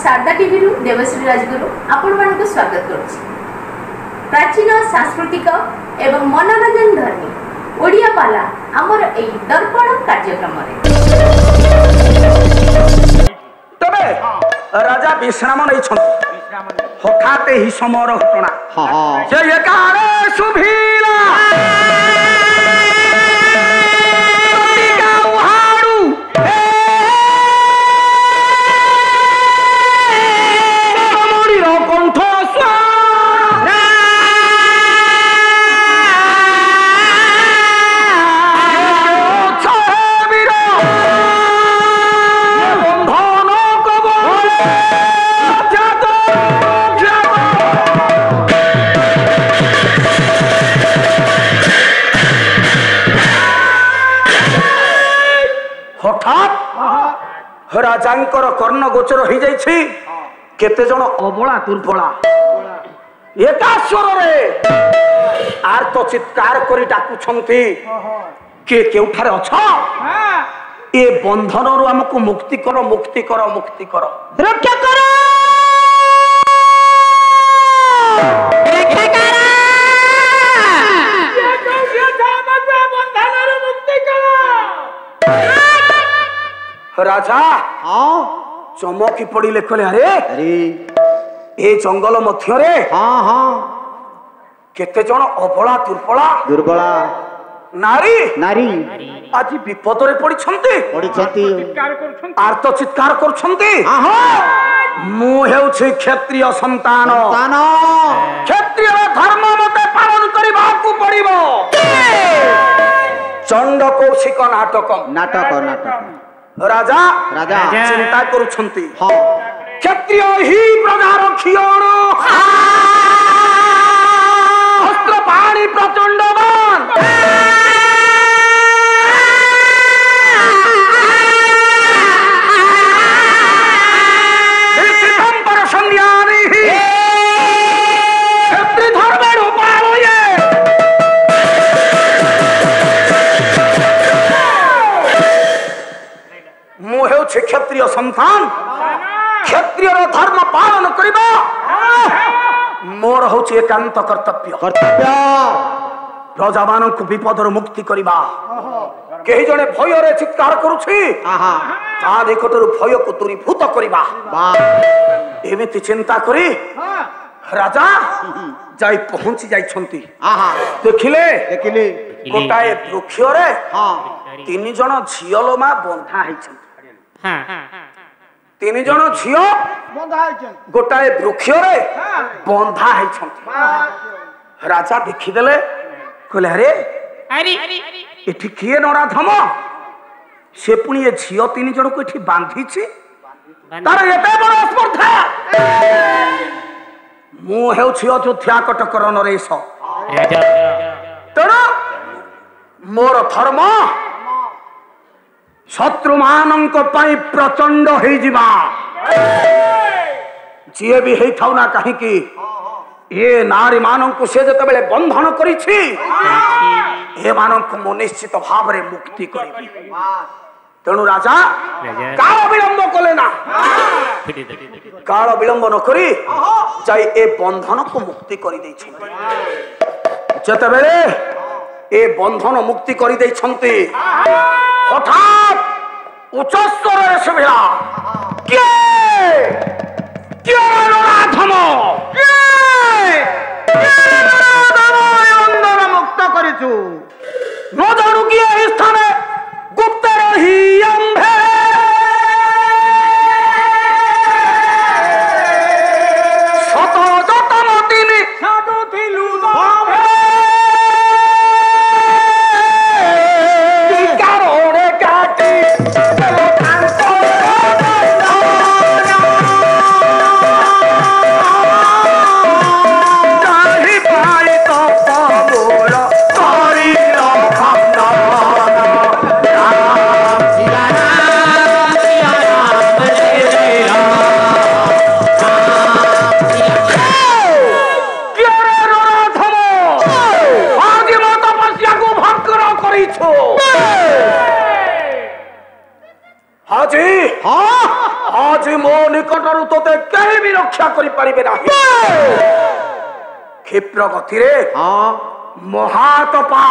Sharda TV रु देवश्री राजगुरु आपण मानक स्वागत करुछि। प्राचीन सांस्कृतिक एवं मनोरंजन धर्मी ओडिया पाला आमर एई दर्पण कार्यक्रम रे तबे राजा विश्राम नै छन हठात ही समर घटना जे एकारे सुभीला राजांकर कर्ण गोचर हो जाइछि केते जण अबला दुर्बला एका स्वर रे आर्त चित्कार करी डाकु छंती के केउठारे अछ ए बंधन रु हमकु मुक्ति करो मुक्ति करो मुक्ति करो रक्षा करो रक्षा करो ये कौन धामक बंधन रु मुक्ति करो राजा हाँ चमकी पड़े कहले अरे अरे ए जंगल मध्य रे हाँ हाँ केते जण अबला दुर्बला दुर्बला नारी नारी आज विपद रे पड़ी छंती आर्त चित्कार कर छंती मु हेउछि क्षत्रिय संतान क्षत्रिय धर्म मते पालन करिबा को पड़िबो चंड कौशिक नाटक नाटक नाटक राजा राजा चिंता करुछंती क्षत्रिय ही प्रजार क्षीण अस्त्र पाणी प्रचंडवान पर संज्ञानी क्षत्रिय धर्मेण उपालये क्षत्रिय संतान क्षत्रिय धर्म पालन करिबा मोर होछि एकांत कर्तव्य प्रजा मान को विपद मुक्ति करिबा केही जने भय रे चित्कार करूछि ता निकटरु भय को दूरीभूत करिबा एमिति चिंता करी राजा जाई पहुंची जाई छंती देखिले देखिले गोटाए वृक्ष रे तीन जण झियलोमा बंधा हैछन तीन जण झियो गोटाए वृक्ष रे बंधा है राजा देखीदेले कहले अरे एठी किए नराधम से पुणी ए झियो तीन जण को एठी बांधी छी तार एते बड़ स्पर्धा मु हेउछि अयोध्या कटकर नरेश तेणु मोर धर्म शत्रु मानक पाई प्रचंड हो जिबा जी भी है थाउ ना कहीं की ए नारी मानक से जते बेले बंधन करिछि ए मानक मु निश्चित भाव रे मुक्ति करिबि तेणु राजा काल विलंब कले ना काल विलंब न करी जाई ए बंधन को मुक्ति करि दै छथि जते बेले ए बंधन मुक्ति करि दै छथि हठात उच्च स्वर सुभिला के नराधम अंदर मुक्त करिछु न जानु कि एही स्थाने गुप्त रही अंभे शत जतन तिनि साधु थिलु भावे कारोड़े काटी मो निकटरू तोते कहीं भी रक्षा करि परिबे नाही क्षिप्र गति रे महातपा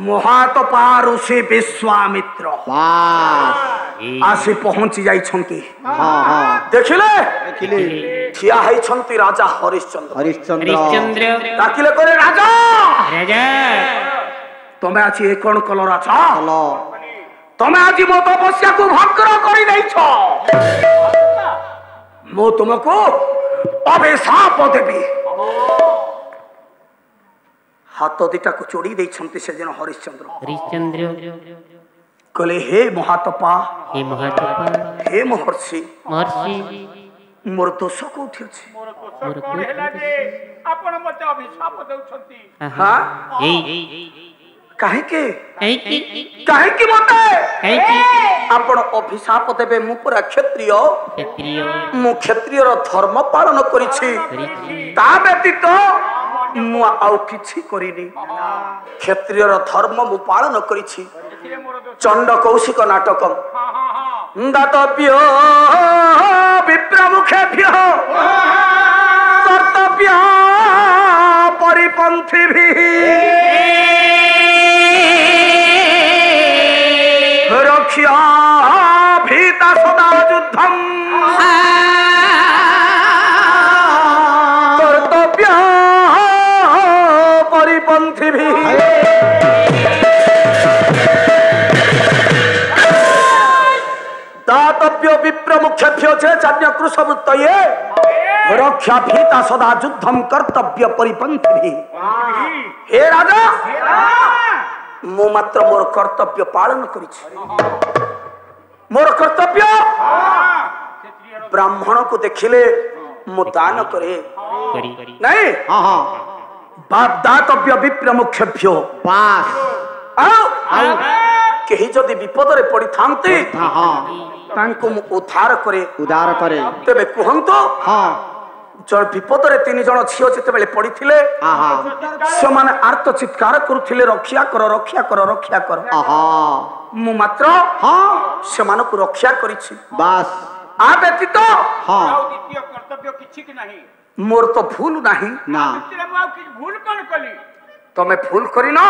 महातपा ऋषि विश्वामित्र आसी पहुंची जाई छंती देखिले ठिया है छंती राजा हरिश्चंद्र ताकिले करे राजा तमे आछि ए कोन कलो राजा तमे आज मो तपस्या को भग्न करि दैछ मो तुमको अभिशाप देबी हाथ दिटा को चोड़ी दे से जन हरिश्चंद्र कहले हे महातपा हे महर्षि मोर दोष कोठी अछि आपण मते अभिशाप देउछंती हां काहे के मते आपण अभिशाप देबे मु पूरा क्षत्रिय मु क्षत्रिय रो धर्म पालन करिछि ता व्यतीत मु आउ किछि करिनी क्षत्रिय रो धर्म मु पालन करिछि चंड कौशिक नाटक दातव्य विप्रमुखेभ्य कर्तव्य परिपन्थिभिः रक्षा भीता सदा युद्धम कर्तव्य परिपन्थिभिः दातव्य विप्रमुखेभ्यो च चान्यकृशवृत्तये रक्षा भीता सदा युद्धम कर्तव्य परिपन्थिभिः हे राजा मु मात्र मोर कर्तव्य पालन करिछि मोर कर्तव्य ब्राह्मण को देखिले मु दान करे नहीं बाप दातव्य विप्रमुखेभ्यो केही जदि विपद रे पड़ी थांते तांको मु उद्धार करे तबे कहंतो जण विपद रे तीन जण छियो जते बेले पड़ी थिले से माने आर्त चित्कार करूथिले रक्षा कर मु मात्र से माने को रक्षा करिछि बस आ व्यतीत द्वितीय कर्तव्य किछि कि नाही मोर तो भूल नाही ना भूल कोन कली तमे भूल करी ना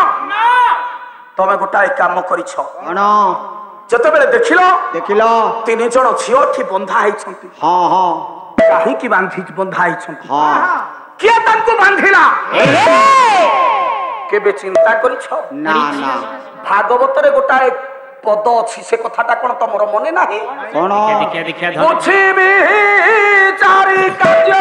तमे गोटाए काम करिछ जते बेले देखिलो तीन जण छियो थी बंधा है छंती काहे की बांधी बंधा है छंती किया तनको बांधिला केबे चिंता करिछ ना भागवत रे गोटाए पद अछि से कथाटा कोन तमरो मने नाही कोन देखिया बुझिबी चारि कार्य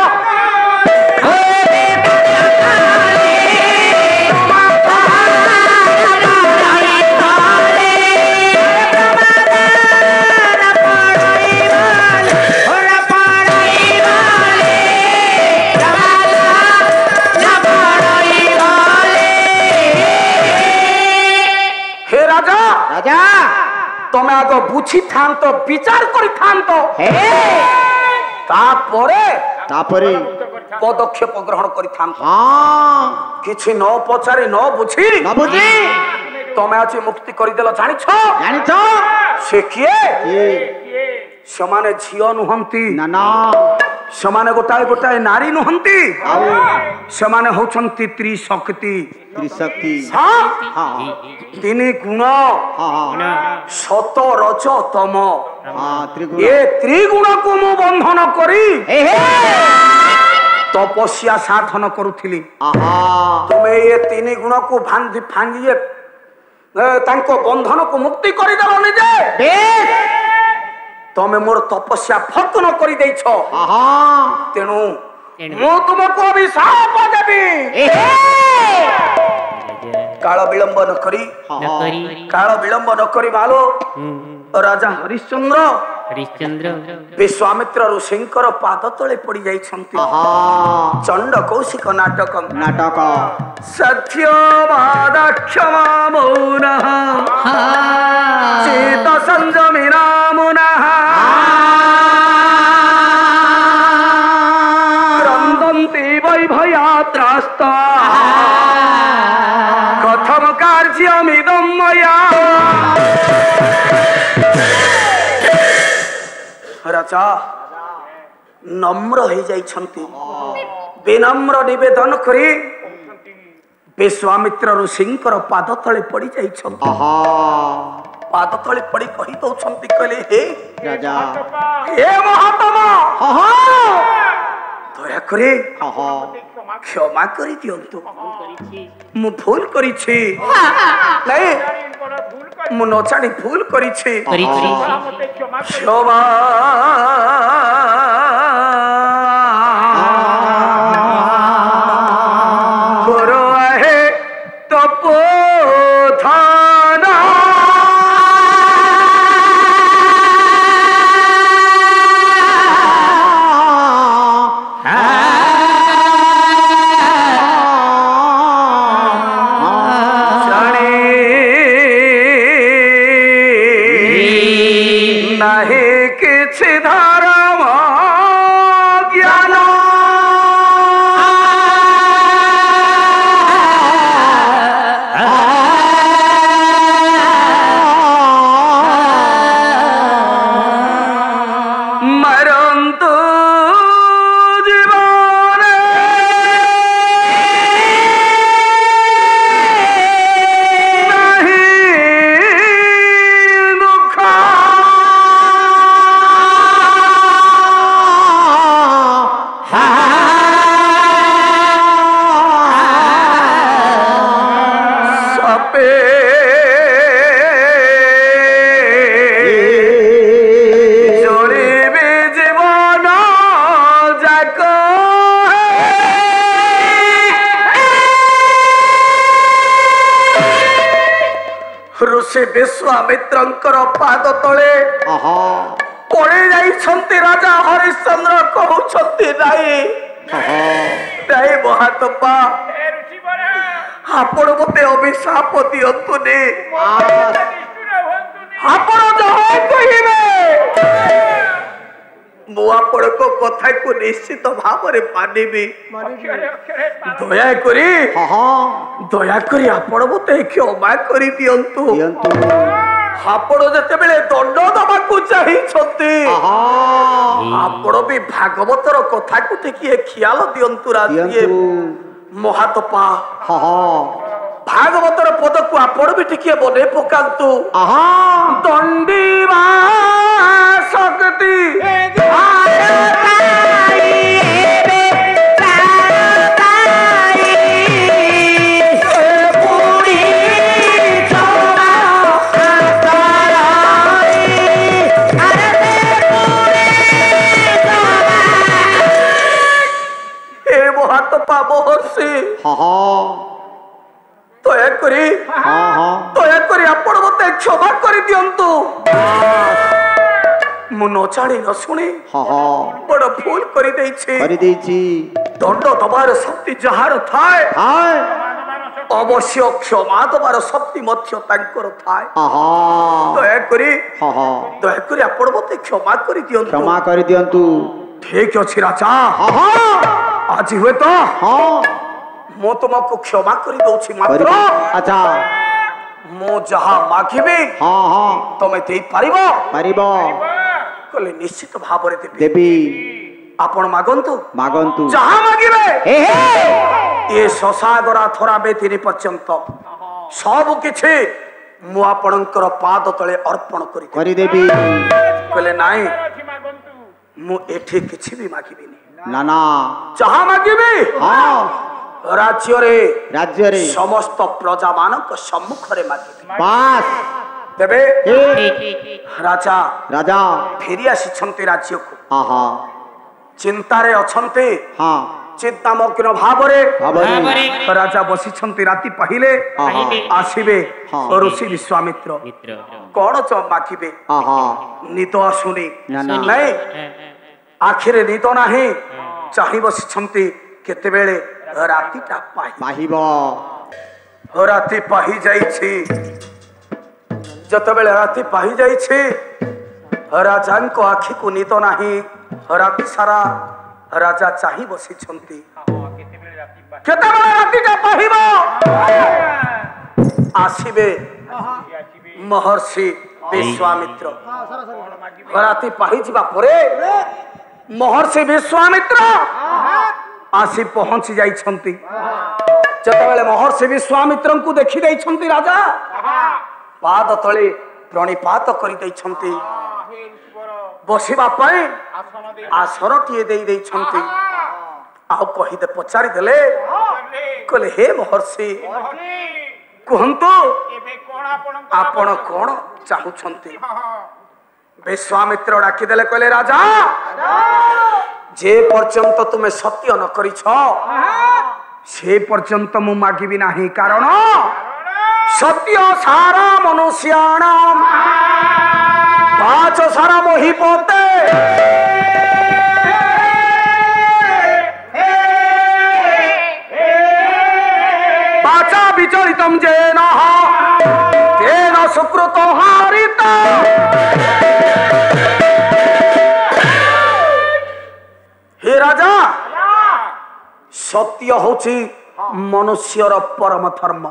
तमे आगो बुझी थान तो विचार करी थान तो तापरे पदक्षेप ग्रहण करी थान किछि न पचारे न बुझी तमे आज मुक्ति करी देलो जानिछ से किए समाने झियो नुहंती ना समाने गोटाए नारी नुहंती समाने होछंती त्रिशक्ति तिनी गुण सत रज तम ये त्रिगुण को मु बंधन करी तपस्या साधन करुथिली तुमे ये तीन गुण को भांगी तांको बंधन को मुक्ति करी देलो निजे तमे मोर तपस्या भग्न करी दैछ तेनु मु तुमको अभिशाप देबी काल विलंब न करी मालो राजा हरिश्चंद्र विश्वामित्र ऋषिंकर पाद तले पड़ी जाइछंती चंड कौशिक नाटक सत्यवादक्षमा मौनः चेत संयमिना मुनः क्रन्दन्ति वैभयात्रास्ता कथम कार्यमिदं मया राजा नम्र हो जाइछंती विनम्र निवेदन करी विश्वामित्र ऋषिंकर पाद तले पड़ी जाइछंती पाद तले पड़ी कही दउछंती कहले हे राजा हे महात्मा दया करे क्षमा करी दियंतु मु भूल करिछि नहीं मु नचाणी भूल करिछि क्षमा करो आहे तपोधना नहीं किछि धर्म ज्ञान मरन्तु जीवन नहीं दुख सपे जोड़िबे जीवन जाक ऋषि विश्वामित्रंकर पाद तले पड़े जाइछंती राजा हरिश्चंद्र कहउछंती नाई नाई महात्मा आपण मते अभिशाप दियंतुनी आपण जहाँ कहिबे मु आपण को कथा को निश्चित भाव रे मानिबी दया करी आपण मते क्षमा करी दियंतु आपण जते बेले दंड दबा को चाहि छथि आपण भी भागवतर कथा को टिकिए ख्याल दियंतु राजिए महात्मा भागवतर पद को आपण भी टिकिए बने पकांतु दंडीवा शक्ति दयाकरी आपण मते क्षमा करी दियंतु मु नचाणी न शुणी बड़ भूल करी देछि दंड दबार शक्ति जहार थाए अवश्य क्षमा दबार शक्ति मध्य तांकर थाए दयाकरी आपण मते क्षमा करी दियंतु ठीक अछि राजा आज हुए तो मु तुमको क्षमा करी दउछि मात्र अच्छा मु जहा मागिबे तमे देई पारिबो कहले निश्चित भाव रे देबी आपण मागंतु जहा मागिबे ए ससागरा थोरा बेतिनी पर्यंत सब किछि मु आपणकर पाद तळे अर्पण करी देबी कहले नाही मु एठी किछि भी मागिबिनी नाना जहा मागिबे राज्य रे समस्त प्रजा मानक सम्मुख रे मागिबे बास तेबे राजा फेरी आछंती राज्य को चिंता रे अछंती चिंतामग्न भाव रे राजा बसिछंती राति पहिले आसीबे ऋषि विश्वामित्र कोन च मागिबे निद आसुनी नहीं आखिरे निद नाही चाहि बसिछंती केते बेले रातिटा पाहिबो राति पाहि जाइछि जते बेले राति पाहि जाइछि राजांको आखि को निद नाही राति सारा राजा चाहि बसिछंती केते बेले रातिटा पाहिबो आसीबे महर्षि विश्वामित्र ରାତି ପାହିଯିବା ପରେ ମହର୍ଷି ବିଶ୍ୱାମିତ୍ର ଆସି ପହଞ୍ଚି ଯାଇଛନ୍ତି। ଯେତେବେଳେ ମହର୍ଷି ବିଶ୍ୱାମିତ୍ରଙ୍କୁ ଦେଖି ଦେଇଛନ୍ତି ରାଜା ପାଦ ତଳେ ପ୍ରଣିପାତ କରିଦେଇଛନ୍ତି। ବସିବା ପାଇଁ ଆସନଟିଏ ଦେଇ ଦେଇଛନ୍ତି। ଆଉ କହିଦେ ପଚାରିଦେଲେ କହିଲେ ହେ ମହର୍ଷି କୁହନ୍ତୁ ଆପଣ କଣ ଚାହୁଁଛନ୍ତି? ବିଶ୍ୱାମିତ୍ର ଡାକିଦେଲେ କହିଲେ ରାଜା ଯେ ପର୍ଯ୍ୟନ୍ତ ତୁମେ ସତ୍ୟ ନ କରିଛ ସେ ପର୍ଯ୍ୟନ୍ତ ମୁଁ ମାଗିବି ନାହିଁ। କାରଣ ସତ୍ୟ ସାରା ମନୁଷ୍ୟାଣ ପାଚ ସାରା ମହିପତେ ବାଚା ବିଚଳିତಂ ଯେନ ତେନ ସୁକୃତ ହାରିତ। हे राजा सत्य होची मनुष्यर परम धर्म।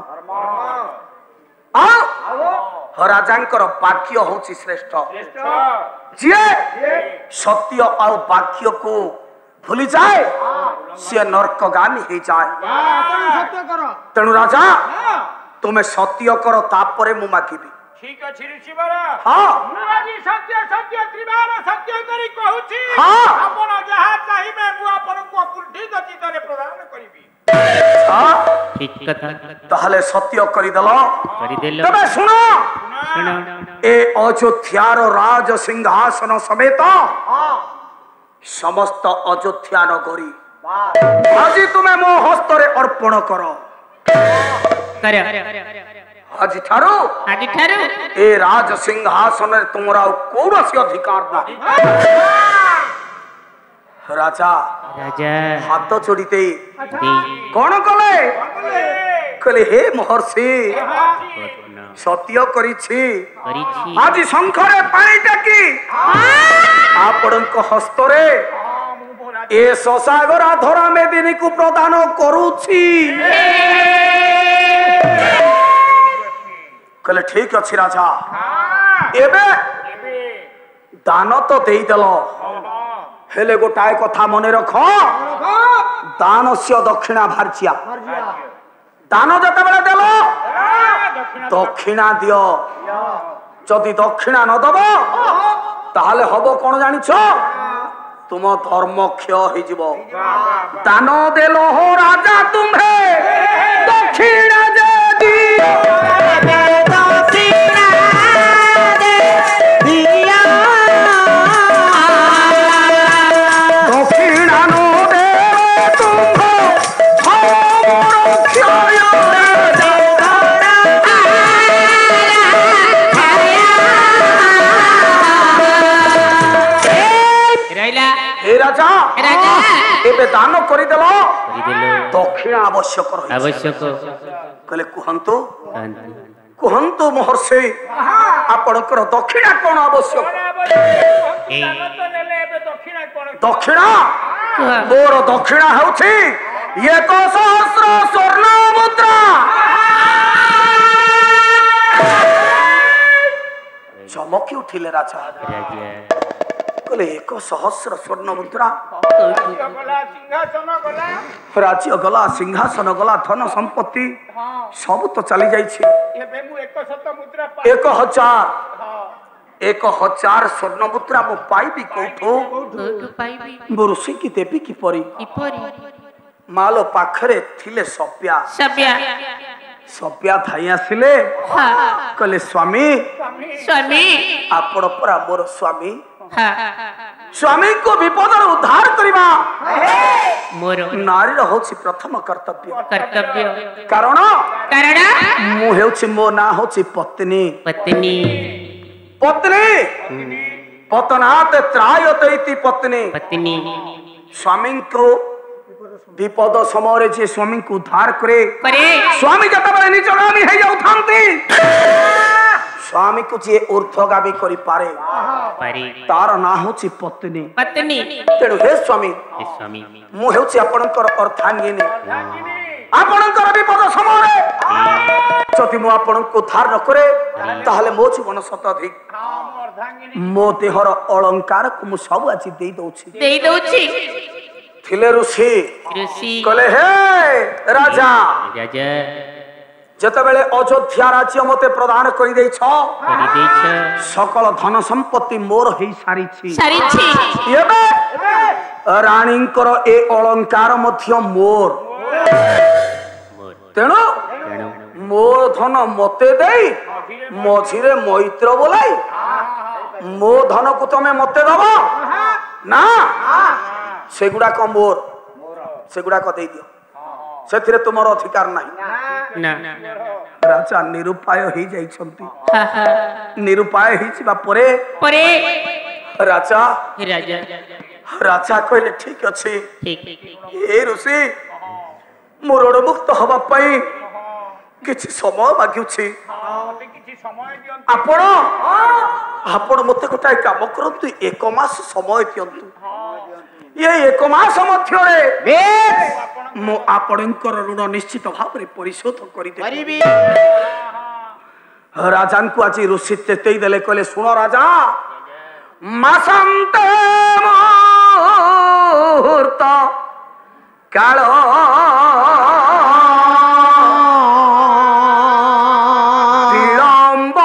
राजांकर वाक्य होची श्रेष्ठ। जे सत्य और वाक्य को भूली जाए से नरकगामी हो जाए। तेणु राजा तुम्हें सत्य कर तापरे मु मागिबी। ठीक अछि ऋषिवर। हाँ मु आजि सत्य सत्य त्रिबार सत्य करी कहूची। हाँ आपण जहा चाहिबे मु आपण को कुंठी गति तरे प्रदान करिबी। हाँ ठीक कथा ताहले सत्य करी दलो तबे सुनो सुनो ए अयोध्यार राज सिंहासन समेत समस्त अयोध्या नगरी आज तुम्हें मो हस्तरे अर्पण करो। आज ठारो ए राज सिंहासन तुमरा कौनसी अधिकार नहीं। राजा राजा हाथ जोड़ीते दे कौन कले कहले हे महर्षि सत्य करिछि करिछि आज शंखरे पानी टाकी आपणक हस्तरे ए ससागरा धरा मेदिनी को प्रदान करूछि। कहले ठीक अछि राजा एबे दान तो देई देलो हेले गोटाए कथा मने रख दान से दक्षिणा भारजिया दान जते बेले देलो दक्षिणा दियो जदि दक्षिणा न दबो ताहले हबो कोन जानिछ तुम धर्म क्षय हो जिवो। दान देलो हो राजा तुम्हे दक्षिणा दे दियो दान कर दक्षिणा आवश्यक आवश्यक कहले कुहंतु कुहंतु महर्षि आपणकर दक्षिणा कौन आवश्यक? दक्षिणा मोर दक्षिणा होछि 1,000 स्वर्ण मुद्रा। चमकी उठिले राजा कहले 1,000 स्वर्ण मुद्रा राज्य गला सिंहासन गला धन संपत्ति सब तो चली जाइछि। 1,000 स्वर्ण मुद्रा मो पाइबी कोठो मो ऋषि की देवी की परी मालो पाखरे थिले सभ्या थाई आसिले कहले स्वामी आपण परा मोर स्वामी स्वामी को विपद उद्धार करवा नारी होछि प्रथम कर्तव्य कारण मु हेउछि मो ना होछि पत्नी पतनात त्रायते इति पत्नी स्वामी को विपद समय जे स्वामी को उद्धार करे स्वामी जतबे निचगामी हे जाउथांती स्वामी को जे ऊर्ध्वगामी करि पारे तार ना होछि पत्नी तेणु हे स्वामी मु हेउछि आपणकर अर्थांगिनी आपणकर विपद समय जदि मु आपणको उद्धार न करे ताहले मो जीवन शताधिक मो देहर अलंकार को मु सब आज दे दउछि ଦେଇ ଦଉଛି थिले ऋषि ऋषि कहले हे राजा ରାଜା जतबेले अयोध्या राज्य मते प्रदान करि देछ କରିଦେଇଛ सकल धन संपत्ति मोर हेई सारिछि ସାରିଛି एबे रानींकर ए अलंकार मध्य मोर तेणु ତେଣୁ मोर धन मते देई मझिरे मैत्र बोलाई मो धन को तमे मते दबो ना सेगुडा को मोर सेगुडा को दे दियो सेथिरे तुमर अधिकार नाही ନା राजा निरुपाय ही जाइछंती निरुपाय ही छिबा परे ପରେ राजा ରାଜା राजा कहले ठीक अछि ଠିକ ए ऋषि मोर मुक्त हवा पई किछि समय मागुछि आपण आपण मते गोटाय काम करंतु एक मास समय दियंतु ये एक मास मध्य मो आपणकर ऋण निश्चित भाव रे परिशोध करि देबी राजान को आज ऋषि चेतई देले कहले सुन राजा मासांत मुहूर्त काल विलंब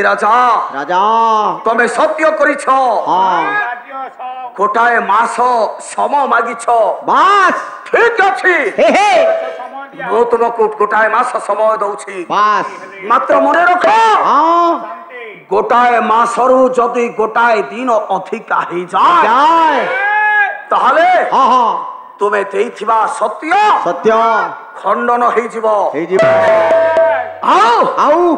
राजा राजा तमे सत्य करिछ हाँ गोटाए मास समय मागिछ बास ठीक अछि हे हे मो तुमको गोटाए मास समय दउछि बास मात्र मने रख हाँ गोटाए मासरु जदि गोटाए दिन अधिका हे जाय जाय ताहले हाँ हाँ तुमे देइथिबा सत्य सत्य खंडन हे जीवो हे जीव आओ आउ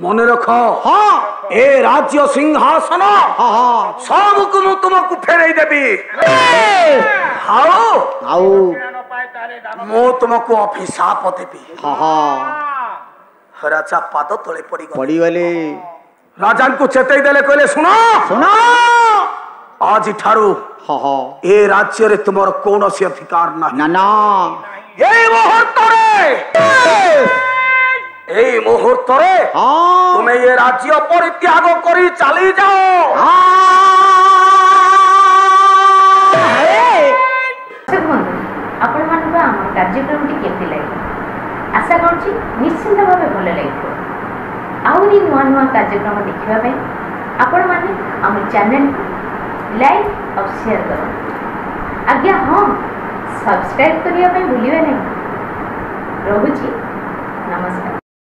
मने रख हाँ ए राज्य सिंहासन हाँ हाँ सब को मु तुमको फेरई देबी आओ आउ मु तुमको अभिशाप देबी हाँ हाँ राजा पाद तले पड़ी गले पड़ी गले राजा को चेतई देले कहले सुनो सुना आज ठारू हाँ हाँ ए राज्य रे तुमर कोनोसी अधिकार नाही ना ना ए मुहूर्त रे ए मुहूर्त रे हाँ तुम्हें ये राज्य परित्याग करी चली जाओ आपण मानक आम कार्यक्रमटी केमती लगे आशा करुँच निश्चिंत भाव भल लगे आहरी नुआ नुआ कार्यक्रम देखापी आपण मैंने आम चैनल को लाइक और शेयर करो आज्ञा हाँ सब्सक्राइब करने भूलिए नहीं रोची नमस्कार।